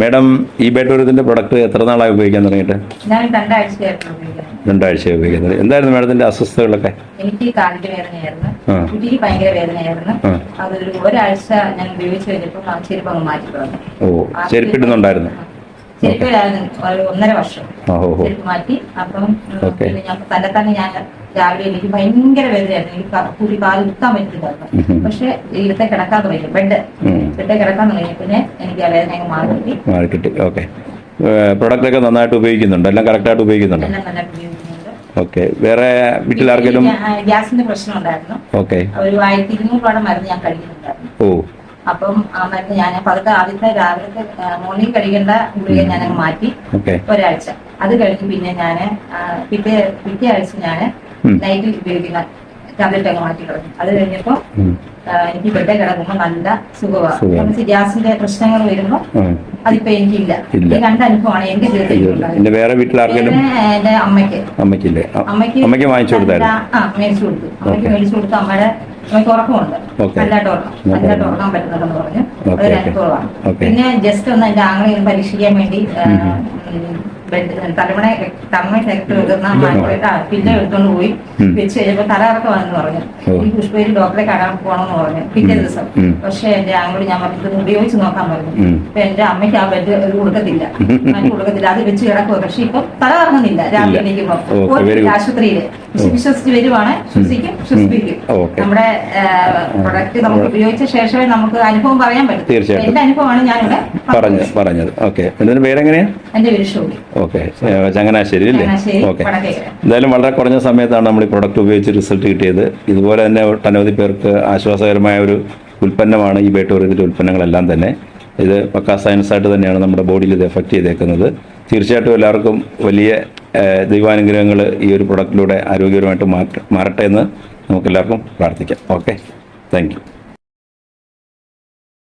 Madam ഈ ബെഡ്റൂമിന്റെ product എത്ര നാളായി ഉപയോഗിക്കാൻ തുടങ്ങിയിട്ട്? ഞാൻ രണ്ടാഴ്ചയായിട്ട് ഉപയോഗിക്കുന്നത്. രണ്ടാഴ്ചയായി ഉപയോഗിക്കുന്നത്. എന്തായിരുന്നു മാഡത്തിന്റെ അസ്വസ്ഥതകളൊക്കെ? എനിക്ക് കാലിന്റെ വേദനയായിരുന്നു, കുട്ടിക്ക് ഭയങ്കര വേദനയായിരുന്നു. അതൊരു ഒരാഴ്ച ഞാൻ ഉപയോഗിച്ച് കഴിഞ്ഞപ്പോൾ ചെരുപ്പ് അങ്ങ് മാറ്റി തുടങ്ങി. ഓ, ചെരുപ്പിടുന്നുണ്ടായിരുന്നു? ചെരുപ്പിലായിരുന്നു 1.5 വർഷം ചെരുപ്പ് മാറ്റി. അപ്പം പിന്നെ ഞാൻ തന്നെ ഞാൻ രാവിലെ എനിക്ക് ഭയങ്കര വേദനയായിരുന്നു. എനിക്ക് കൂടി കാല് കുത്താൻ പറ്റുന്നില്ലായിരുന്നു. പക്ഷെ ഇവിടുത്തെ കിടക്കാൻ തുടങ്ങി, ബെഡ് കിടക്കാൻ തുടങ്ങി. പിന്നെ എനിക്ക് ആ വേദന അങ്ങ് മാറി കിട്ടി. ഓക്കെ, പ്രൊഡക്റ്റ് ഒക്കെ നന്നായിട്ട് ഉപയോഗിക്കുന്നുണ്ട്? എല്ലാം കറക്റ്റായിട്ട് ഉപയോഗിക്കുന്നുണ്ട്? എല്ലാം നന്നായിട്ട് ഉപയോഗിക്കുന്നുണ്ട്. ഓക്കെ, വേറെ വീട്ടിൽ ആർക്കെങ്കിലും ഗ്യാസിന്റെ പ്രശ്നം ഉണ്ടായിരുന്നു. ഓക്കെ, ഒരു 1200 മരുന്ന് ഞാൻ കഴിക്കുന്നുണ്ടായിരുന്നു. ഓ, അപ്പം ആ മരുന്ന് ഞാൻ പതുക്കെ ആദ്യത്തെ രാവിലത്തെ മോർണിംഗ് കഴിക്കേണ്ട ഗുളിക ഞാൻ അങ്ങ് മാറ്റി ഒരാഴ്ച. അത് കഴിഞ്ഞ് പിന്നെ ഞാൻ പിറ്റേ ആഴ്ച ഞാൻ നൈറ്റിൽ ഉപയോഗിക്കുന്ന ടാബ്ലറ്റ് അങ്ങ് മാറ്റി കളഞ്ഞു. അത് കഴിഞ്ഞപ്പോ എനിക്ക് ബെഡ് കിടക്കുമ്പോ നല്ല സുഖമാണ്. ഗ്യാസിന്റെ പ്രശ്നങ്ങൾ വരുമ്പോ അതിപ്പോ എനിക്കില്ല. ഈ 2 അനുഭവമാണ് എന്റെ ജീവിതത്തിൽ. വേറെ വീട്ടിൽ എന്റെ അമ്മയ്ക്ക് മേടിച്ചു കൊടുത്തു. മേടിച്ചു കൊടുത്തു. അമ്മയ്ക്ക് ഉറക്കമുണ്ട്, നല്ലതായിട്ട് ഉറങ്ങാൻ പറ്റുന്നുണ്ടെന്ന് പറഞ്ഞു. അതൊരു അനുഭവമാണ്. പിന്നെ ജസ്റ്റ് ഒന്ന് എന്റെ ആങ്ങളെ പരീക്ഷിക്കാൻ വേണ്ടി തലമുണ പിന്നെ എടുത്തോണ്ട് പോയി വെച്ച് കഴിഞ്ഞപ്പോ തലകറക്കമാണെന്ന് പറഞ്ഞു. ഈ പുഷ്പേരി ഡോക്ടറെ കാണാൻ പോകണമെന്ന് പറഞ്ഞു പിറ്റേ ദിവസം. പക്ഷെ എന്റെ ആങ്ങളോട് ഞാൻ പറഞ്ഞത് ഉപയോഗിച്ച് നോക്കാൻ പറഞ്ഞു. ഇപ്പൊ എന്റെ അമ്മയ്ക്ക് ആ ബെഡ് കൊടുക്കത്തില്ല, അത് വെച്ച് കിടക്കുക. പക്ഷെ ഇപ്പൊ തലകറങ്ങുന്നില്ല. രാവിലെ എണീക്കുമ്പോ ആശുപത്രിയില് വിശ്വസിച്ച് വരുവാണ്, ശ്വസിപ്പിക്കും. നമ്മുടെ പ്രൊഡക്റ്റ് നമുക്ക് ഉപയോഗിച്ച ശേഷമേ നമുക്ക് അനുഭവം പറയാൻ പറ്റും. എന്റെ അനുഭവമാണ് ഞാനിവിടെ പറഞ്ഞത്. ഓക്കെ, പേരെങ്ങനെയാ? എന്റെ പേര് ഷോബി. ഓക്കെ, ചങ്ങനാശ്ശേരി അല്ലേ? ഓക്കെ, എന്തായാലും വളരെ കുറഞ്ഞ സമയത്താണ് നമ്മൾ ഈ പ്രൊഡക്റ്റ് ഉപയോഗിച്ച് റിസൾട്ട് കിട്ടിയത്. ഇതുപോലെ തന്നെ ഒട്ടനവധി പേർക്ക് ആശ്വാസകരമായ ഒരു ഉൽപ്പന്നമാണ് ഈ ബെഡ്റൂമിന്റെ ഉൽപ്പന്നങ്ങളെല്ലാം തന്നെ. ഇത് പക്കാ സയൻസായിട്ട് തന്നെയാണ് നമ്മുടെ ബോഡിയിൽ ഇത് എഫക്റ്റ് ചെയ്തേക്കുന്നത്. തീർച്ചയായിട്ടും എല്ലാവർക്കും വലിയ ദൈവാനുഗ്രഹങ്ങൾ ഈ ഒരു പ്രൊഡക്റ്റിലൂടെ ആരോഗ്യപരമായിട്ട് മാറട്ടെ എന്ന് നമുക്കെല്ലാവർക്കും പ്രാർത്ഥിക്കാം. Okay, thank you.